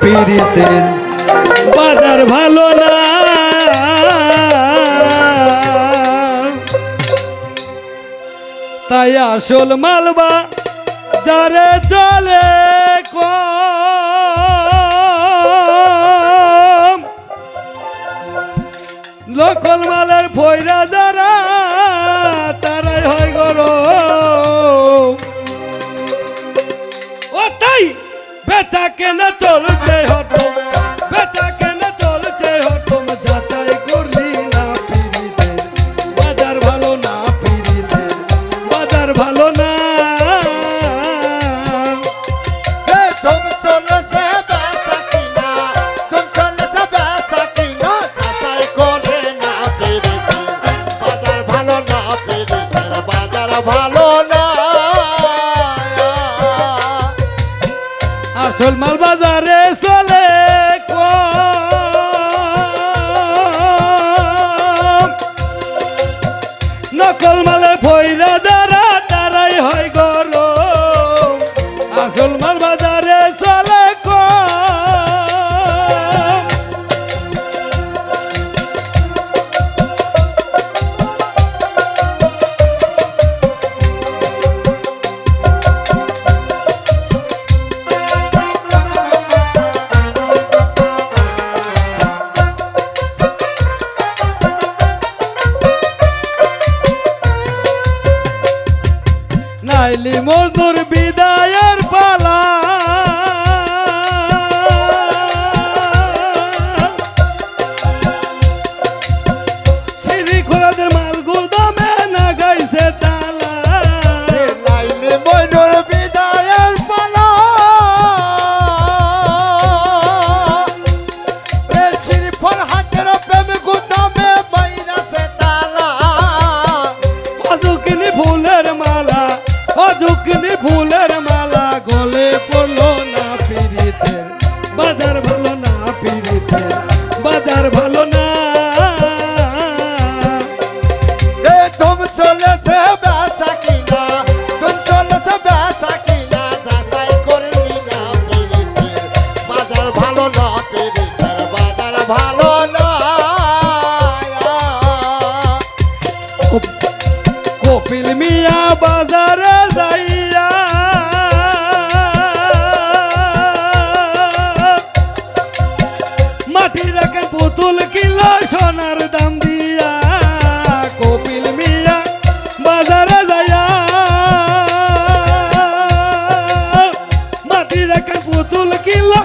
পীড়িতের বাজার ভালো না, তাই আসল মালবা যারে চলে কম, লোকল মালের ফয়রা যারা তারাই হয় গরম। ও তাই বেচা কেনা চলছে হটম, বেচা কেনা চলছে হটম, যাচাই করলি না পীড়িতের বাজার ভালো না, পীড়িতের বাজার ভালো না। আসল মাল বাজারে চলে কম, নকল মালে ফয়রা যারা তারাই হয় গরম। আসল মাল বাজারে চলে কম। নাইলি মজদুর বিদায়ের পালা, সিঁড়ি খোলাদের মাল গুদামে না গাইছে তালা। নাইলি মজদুর বিদায়ের পালা, সিঁড়ি ফল হাতের প্রেম গুদামে বাইরাছে তালা। অযুকিনি ফুলের মালা, অযুকিনি ফুলের মালা, গলে পড়লো না পীড়িতের বাজার ভালো না, পীড়িতের বাজার ভালো না। তুম চলেছে বেচা কিনা, তুম চলেছে বেচা কিনা, যাচাই করলি না পীড়িতের বাজার ভালো না, পীড়িতের বাজার ভালো না। কপিল মিয়া বাজারে যাইয়া মাটি রাখেন পুতুল কিলো সোনার দাম দিয়া। কপিল মিয়া বাজারে যাইয়া মাটি রাখেন পুতুল কিলো